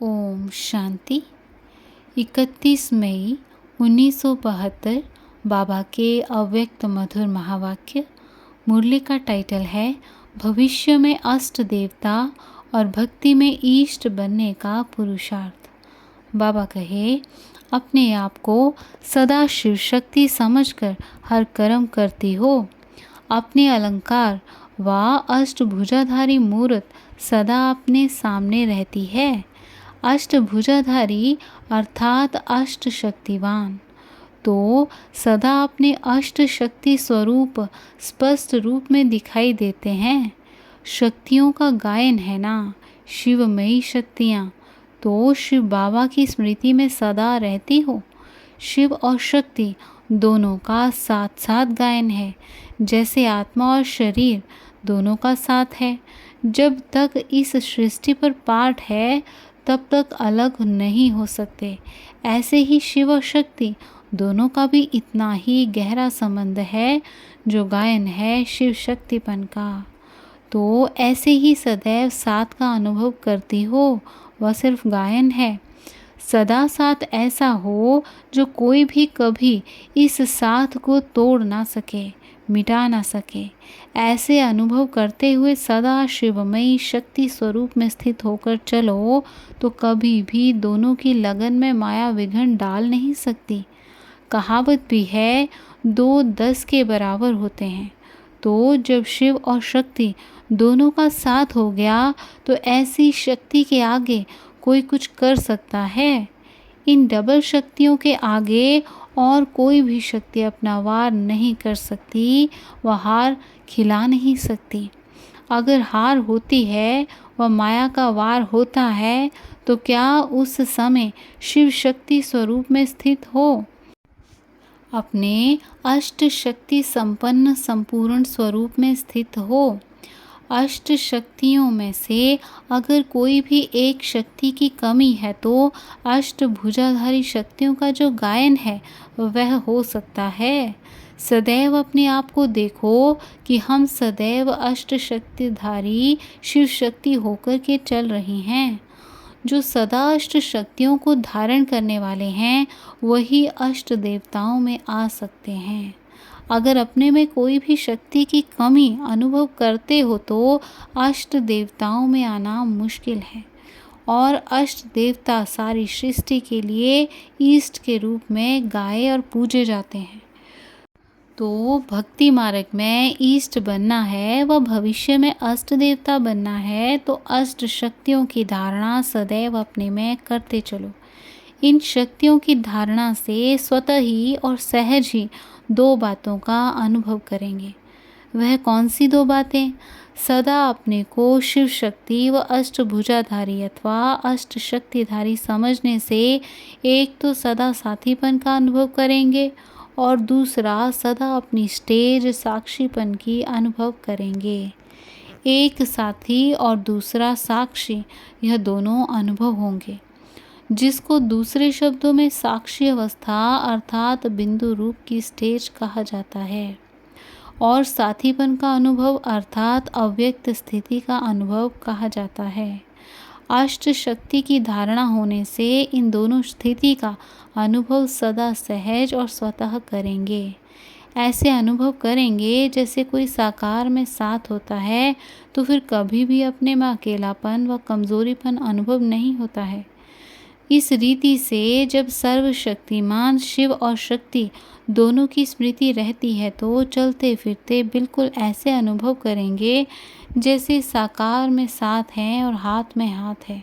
ओम शांति। 31 मई 1972 बाबा के अव्यक्त मधुर महावाक्य। मुरली का टाइटल है भविष्य में अष्ट देवता और भक्ति में ईष्ट बनने का पुरुषार्थ। बाबा कहे, अपने आप को सदा शिव शक्ति समझकर हर कर्म करती हो। अपने अलंकार व अष्टभुजाधारी मूर्त सदा अपने सामने रहती है। अष्टभुजाधारी अर्थात अष्ट शक्तिवान तो सदा अपने अष्ट शक्ति स्वरूप स्पष्ट रूप में दिखाई देते हैं। शक्तियों का गायन है ना, शिवमयी शक्तियाँ, तो शिव बाबा की स्मृति में सदा रहती हो। शिव और शक्ति दोनों का साथ साथ गायन है, जैसे आत्मा और शरीर दोनों का साथ है। जब तक इस सृष्टि पर पाठ है तब तक अलग नहीं हो सकते। ऐसे ही शिव और शक्ति दोनों का भी इतना ही गहरा संबंध है जो गायन है शिव शक्तिपन का। तो ऐसे ही सदैव साथ का अनुभव करती हो, वह सिर्फ गायन है। सदा साथ ऐसा हो जो कोई भी कभी इस साथ को तोड़ ना सके, मिटा ना सके। ऐसे अनुभव करते हुए सदा शिवमयी शक्ति स्वरूप में स्थित होकर चलो तो कभी भी दोनों की लगन में माया विघ्न डाल नहीं सकती। कहावत भी है, 2 10 के बराबर होते हैं। तो जब शिव और शक्ति दोनों का साथ हो गया तो ऐसी शक्ति के आगे कोई कुछ कर सकता है? इन डबल शक्तियों के आगे और कोई भी शक्ति अपना वार नहीं कर सकती, वह हार खिला नहीं सकती। अगर हार होती है, वह माया का वार होता है, तो क्या उस समय शिव शक्ति स्वरूप में स्थित हो? अपने अष्ट शक्ति संपन्न संपूर्ण स्वरूप में स्थित हो। अष्ट शक्तियों में से अगर कोई भी एक शक्ति की कमी है तो अष्टभुजाधारी शक्तियों का जो गायन है वह हो सकता है। सदैव अपने आप को देखो कि हम सदैव अष्ट शक्तिधारी शिव शक्ति होकर के चल रही हैं। जो सदा अष्ट शक्तियों को धारण करने वाले हैं वही अष्ट देवताओं में आ सकते हैं। अगर अपने में कोई भी शक्ति की कमी अनुभव करते हो तो अष्ट देवताओं में आना मुश्किल है। और अष्ट देवता सारी सृष्टि के लिए ईष्ट के रूप में गाए और पूजे जाते हैं। तो भक्ति मार्ग में ईष्ट बनना है व भविष्य में अष्ट देवता बनना है तो अष्ट शक्तियों की धारणा सदैव अपने में करते चलो। इन शक्तियों की धारणा से स्वतः ही और सहज ही 2 बातों का अनुभव करेंगे। वह कौन सी 2 बातें? सदा अपने को शिव शक्ति व अष्टभुजाधारी अथवा अष्ट शक्तिधारी समझने से एक तो सदा साथीपन का अनुभव करेंगे और दूसरा सदा अपनी स्टेज साक्षीपन की अनुभव करेंगे। एक साथी और दूसरा साक्षी, यह दोनों अनुभव होंगे, जिसको दूसरे शब्दों में साक्षी अवस्था अर्थात बिंदु रूप की स्टेज कहा जाता है। और साथीपन का अनुभव अर्थात अव्यक्त स्थिति का अनुभव कहा जाता है। अष्ट शक्ति की धारणा होने से इन दोनों स्थिति का अनुभव सदा सहज और स्वतः करेंगे। ऐसे अनुभव करेंगे जैसे कोई साकार में साथ होता है तो फिर कभी भी अपने में अकेलापन व कमजोरीपन अनुभव नहीं होता है। इस रीति से जब सर्वशक्तिमान शिव और शक्ति दोनों की स्मृति रहती है तो चलते फिरते बिल्कुल ऐसे अनुभव करेंगे जैसे साकार में साथ हैं और हाथ में हाथ है।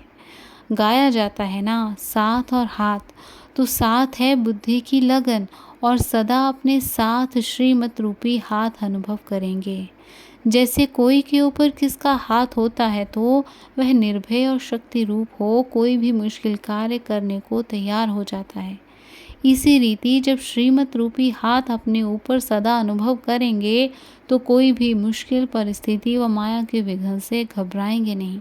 गाया जाता है ना, साथ और हाथ, तो साथ है बुद्धि की लगन और सदा अपने साथ श्रीमत रूपी हाथ अनुभव करेंगे। जैसे कोई के ऊपर किसका हाथ होता है तो वह निर्भय और शक्ति रूप हो कोई भी मुश्किल कार्य करने को तैयार हो जाता है। इसी रीति जब श्रीमत रूपी हाथ अपने ऊपर सदा अनुभव करेंगे तो कोई भी मुश्किल परिस्थिति व माया के विघ्न से घबराएंगे नहीं।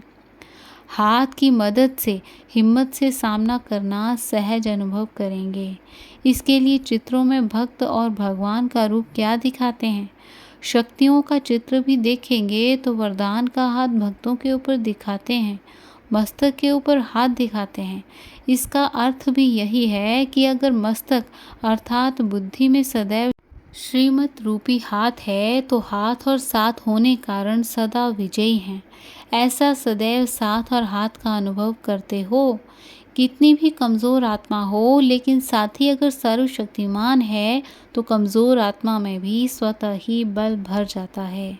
हाथ की मदद से हिम्मत से सामना करना सहज अनुभव करेंगे। इसके लिए चित्रों में भक्त और भगवान का रूप क्या दिखाते हैं। शक्तियों का चित्र भी देखेंगे तो वरदान का हाथ भक्तों के ऊपर दिखाते हैं। मस्तक के ऊपर हाथ दिखाते हैं। इसका अर्थ भी यही है कि अगर मस्तक अर्थात बुद्धि में सदैव श्रीमत रूपी हाथ है तो हाथ और साथ होने कारण सदा विजयी हैं। ऐसा सदैव साथ और हाथ का अनुभव करते हो। कितनी भी कमज़ोर आत्मा हो, लेकिन साथी अगर सर्वशक्तिमान है तो कमज़ोर आत्मा में भी स्वतः ही बल भर जाता है।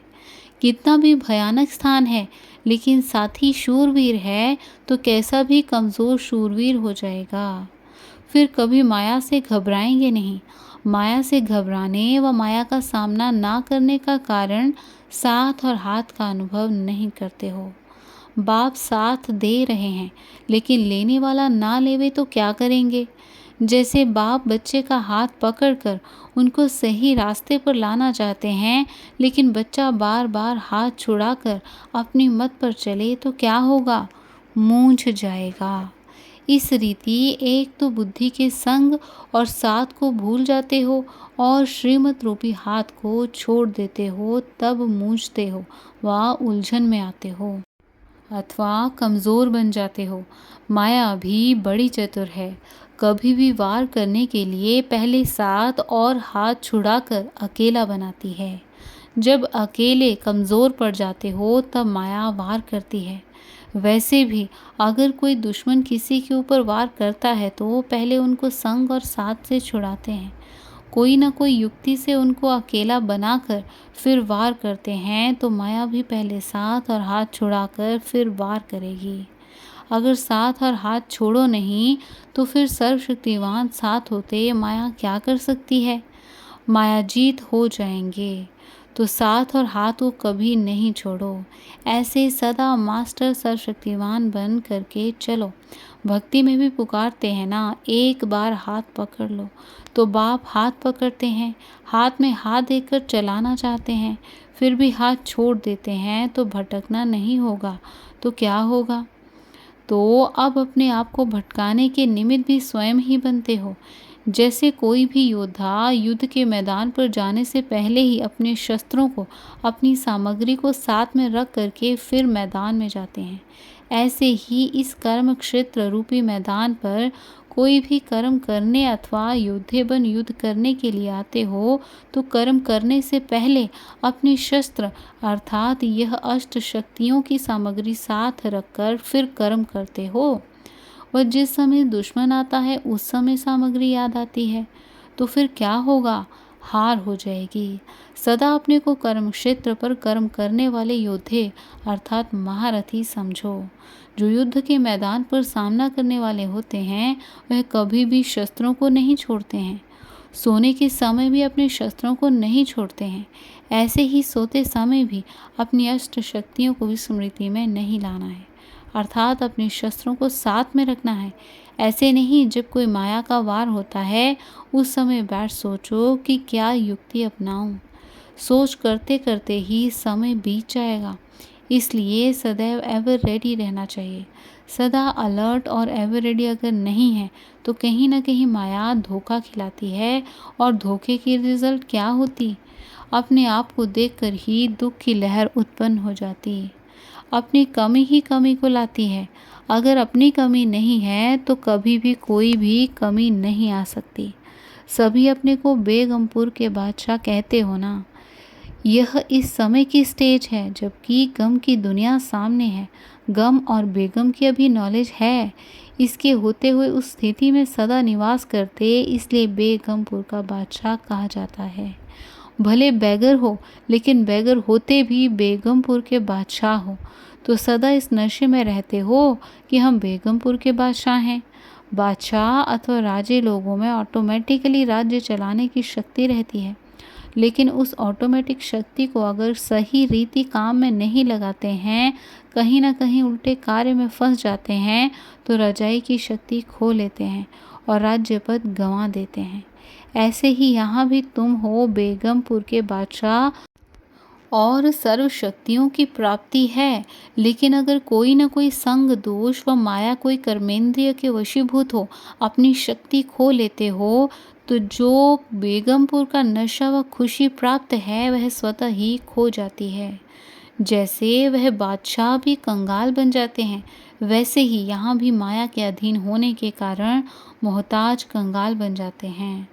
कितना भी भयानक स्थान है, लेकिन साथी शूरवीर है तो कैसा भी कमज़ोर शूरवीर हो जाएगा। फिर कभी माया से घबराएंगे नहीं। माया से घबराने व माया का सामना ना करने का कारण साथ और हाथ का अनुभव नहीं करते हो। बाप साथ दे रहे हैं, लेकिन लेने वाला ना लेवे तो क्या करेंगे। जैसे बाप बच्चे का हाथ पकड़कर उनको सही रास्ते पर लाना चाहते हैं, लेकिन बच्चा बार बार हाथ छुड़ाकर अपनी मत पर चले तो क्या होगा, मूंझ जाएगा। इस रीति एक तो बुद्धि के संग और साथ को भूल जाते हो और श्रीमत रूपी हाथ को छोड़ देते हो, तब मूंझते हो व उलझन में आते हो अथवा कमज़ोर बन जाते हो। माया भी बड़ी चतुर है। कभी भी वार करने के लिए पहले साथ और हाथ छुड़ाकर अकेला बनाती है। जब अकेले कमज़ोर पड़ जाते हो तब माया वार करती है। वैसे भी अगर कोई दुश्मन किसी के ऊपर वार करता है तो पहले उनको संग और साथ से छुड़ाते हैं। कोई ना कोई युक्ति से उनको अकेला बनाकर फिर वार करते हैं, तो माया भी पहले साथ और हाथ छुड़ाकर फिर वार करेगी। अगर साथ और हाथ छोड़ो नहीं तो फिर सर्वशक्तिवान साथ होते माया क्या कर सकती है। माया जीत हो जाएंगे। तो साथ और हाथ को कभी नहीं छोड़ो। ऐसे सदा मास्टर सर्वशक्तिवान बन करके चलो। भक्ति में भी पुकारते हैं ना, एक बार हाथ पकड़ लो। तो बाप हाथ पकड़ते हैं, हाथ में हाथ देकर चलाना चाहते हैं, फिर भी हाथ छोड़ देते हैं तो भटकना नहीं होगा तो क्या होगा। तो अब अपने आप को भटकाने के निमित्त भी स्वयं ही बनते हो। जैसे कोई भी योद्धा युद्ध के मैदान पर जाने से पहले ही अपने शस्त्रों को, अपनी सामग्री को साथ में रख करके फिर मैदान में जाते हैं, ऐसे ही इस कर्म क्षेत्र रूपी मैदान पर कोई भी कर्म करने अथवा योद्धे बन युद्ध करने के लिए आते हो तो कर्म करने से पहले अपने शस्त्र अर्थात यह अष्ट शक्तियों की सामग्री साथ रखकर फिर कर्म करते हो। वह जिस समय दुश्मन आता है उस समय सामग्री याद आती है तो फिर क्या होगा, हार हो जाएगी। सदा अपने को कर्म क्षेत्र पर कर्म करने वाले योद्धे अर्थात महारथी समझो। जो युद्ध के मैदान पर सामना करने वाले होते हैं वह कभी भी शस्त्रों को नहीं छोड़ते हैं। सोने के समय भी अपने शस्त्रों को नहीं छोड़ते हैं। ऐसे ही सोते समय भी अपनी अष्ट शक्तियों को स्मृति में नहीं लाना है, अर्थात अपने शस्त्रों को साथ में रखना है। ऐसे नहीं जब कोई माया का वार होता है उस समय बैठ सोचो कि क्या युक्ति अपनाऊं। सोच करते करते ही समय बीत जाएगा। इसलिए सदैव एवर रेडी रहना चाहिए। सदा अलर्ट और एवर रेडी अगर नहीं है तो कहीं ना कहीं माया धोखा खिलाती है और धोखे की रिजल्ट क्या होती, अपने आप को देखकर ही दुख की लहर उत्पन्न हो जाती। अपनी कमी ही कमी को लाती है। अगर अपनी कमी नहीं है तो कभी भी कोई भी कमी नहीं आ सकती। सभी अपने को बेगमपुर के बादशाह कहते हो ना। यह इस समय की स्टेज है जबकि गम की दुनिया सामने है। गम और बेगम की अभी नॉलेज है। इसके होते हुए उस स्थिति में सदा निवास करते, इसलिए बेगमपुर का बादशाह कहा जाता है। भले बैगर हो, लेकिन बैगर होते भी बेगमपुर के बादशाह हो, तो सदा इस नशे में रहते हो कि हम बेगमपुर के बादशाह हैं। बादशाह अथवा राजे लोगों में ऑटोमेटिकली राज्य चलाने की शक्ति रहती है, लेकिन उस ऑटोमेटिक शक्ति को अगर सही रीति काम में नहीं लगाते हैं, कहीं ना कहीं उल्टे कार्य में फंस जाते हैं तो रजाई की शक्ति खो लेते हैं और राज्य पद गंवा देते हैं। ऐसे ही यहाँ भी तुम हो बेगमपुर के बादशाह और सर्व शक्तियों की प्राप्ति है, लेकिन अगर कोई न कोई संग दोष व माया कोई कर्मेंद्रिय के वशीभूत हो, अपनी शक्ति खो लेते हो, तो जो बेगमपुर का नशा व खुशी प्राप्त है वह स्वतः ही खो जाती है। जैसे वह बादशाह भी कंगाल बन जाते हैं, वैसे ही यहाँ भी माया के अधीन होने के कारण मोहताज कंगाल बन जाते हैं।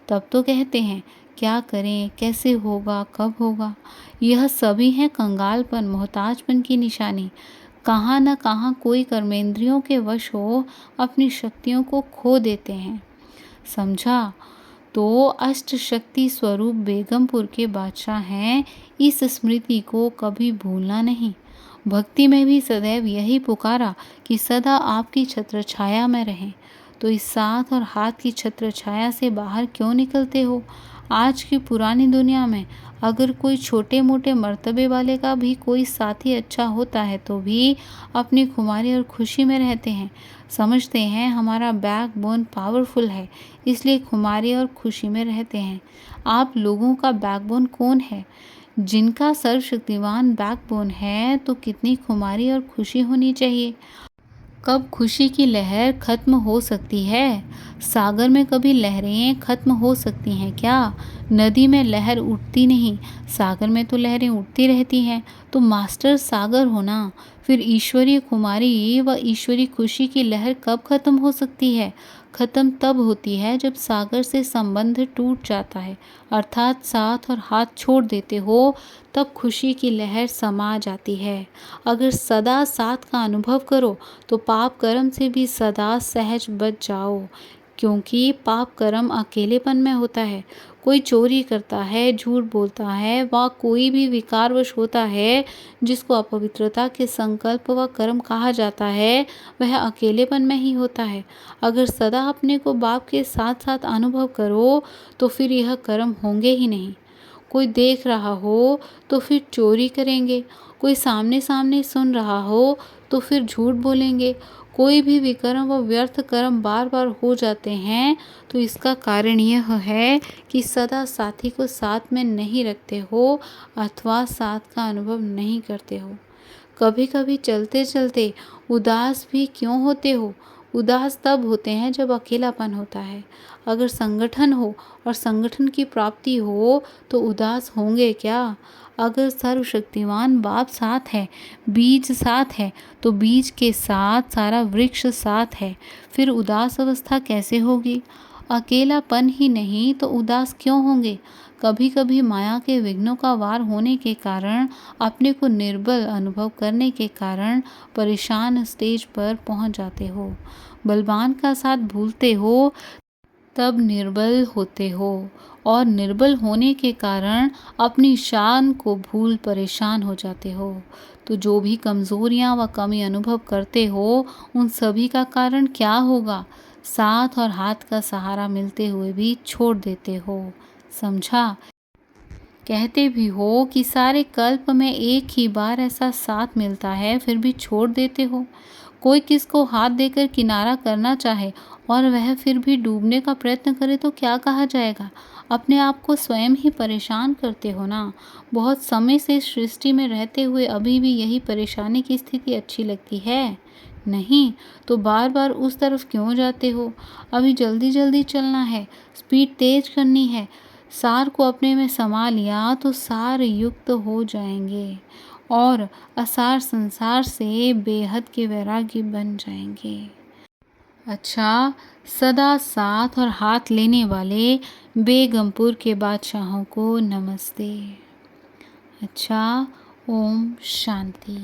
तब तो कहते हैं क्या करें, कैसे होगा, कब होगा। यह सभी है कंगालपन, मोहताजपन की निशानी। कहाँ न कहाँ कोई कर्मेंद्रियों के वश हो अपनी शक्तियों को खो देते हैं। समझा? तो अष्ट शक्ति स्वरूप बेगमपुर के बादशाह हैं, इस स्मृति को कभी भूलना नहीं। भक्ति में भी सदैव यही पुकारा कि सदा आपकी छत्र छाया में रहें। तो इस साथ और हाथ की छत्र छाया से बाहर क्यों निकलते हो? आज की पुरानी दुनिया में अगर कोई छोटे मोटे मर्तबे वाले का भी कोई साथी अच्छा होता है तो भी अपनी खुमारी और खुशी में रहते हैं। समझते हैं हमारा बैकबोन पावरफुल है, इसलिए खुमारी और खुशी में रहते हैं। आप लोगों का बैकबोन कौन है? जिनका सर्वशक्तिवान बैकबोन है तो कितनी खुमारी और खुशी होनी चाहिए। कब खुशी की लहर खत्म हो सकती है? सागर में कभी लहरें खत्म हो सकती हैं क्या? नदी में लहर उठती नहीं, सागर में तो लहरें उठती रहती हैं। तो मास्टर सागर हो ना, फिर ईश्वरीय कुमारी व ईश्वरीय खुशी की लहर कब खत्म हो सकती है? खत्म तब होती है जब सागर से संबंध टूट जाता है, अर्थात साथ और हाथ छोड़ देते हो, तब खुशी की लहर समा जाती है। अगर सदा साथ का अनुभव करो तो पाप कर्म से भी सदा सहज बच जाओ, क्योंकि पाप कर्म अकेलेपन में होता है। कोई चोरी करता है, झूठ बोलता है व कोई भी विकारवश होता है जिसको अपवित्रता के संकल्प व कर्म कहा जाता है, वह अकेलेपन में ही होता है। अगर सदा अपने को बाप के साथ साथ अनुभव करो तो फिर यह कर्म होंगे ही नहीं। कोई देख रहा हो तो फिर चोरी करेंगे, कोई सामने सामने सुन रहा हो तो फिर झूठ बोलेंगे। कोई भी विकर्म व व्यर्थ कर्म बार बार हो जाते हैं तो इसका कारण यह है कि सदा साथी को साथ में नहीं रखते हो अथवा साथ का अनुभव नहीं करते हो। कभी कभी चलते चलते उदास भी क्यों होते हो? उदास तब होते हैं जब अकेलापन होता है। अगर संगठन हो और संगठन की प्राप्ति हो तो उदास होंगे क्या? अगर सर्वशक्तिवान बाप साथ है, बीज साथ है, तो बीज के साथ सारा वृक्ष साथ है, फिर उदास अवस्था कैसे होगी? अकेलापन ही नहीं तो उदास क्यों होंगे? कभी कभी माया के विघ्नों का वार होने के कारण, अपने को निर्बल अनुभव करने के कारण परेशान स्टेज पर पहुंच जाते हो। बलवान का साथ भूलते हो तब निर्बल होते हो, और निर्बल होने के कारण अपनी शान को भूल परेशान हो जाते हो। तो जो भी कमज़ोरियां व कमी अनुभव करते हो, उन सभी का कारण क्या होगा? साथ और हाथ का सहारा मिलते हुए भी छोड़ देते हो। समझा? कहते भी हो कि सारे कल्प में एक ही बार ऐसा साथ मिलता है, फिर भी छोड़ देते हो। कोई किसको हाथ देकर किनारा करना चाहे और वह फिर भी डूबने का प्रयत्न करे तो क्या कहा जाएगा? अपने आप को स्वयं ही परेशान करते हो ना। बहुत समय से इस सृष्टि में रहते हुए अभी भी यही परेशानी की स्थिति अच्छी लगती है? नहीं तो बार बार उस तरफ क्यों जाते हो? अभी जल्दी जल्दी चलना है, स्पीड तेज करनी है। सार को अपने में समा लिया तो सार युक्त हो जाएंगे और असार संसार से बेहद के वैरागी बन जाएंगे। अच्छा, सदा साथ और हाथ लेने वाले बेगमपुर के बादशाहों को नमस्ते। अच्छा, ओम शांति।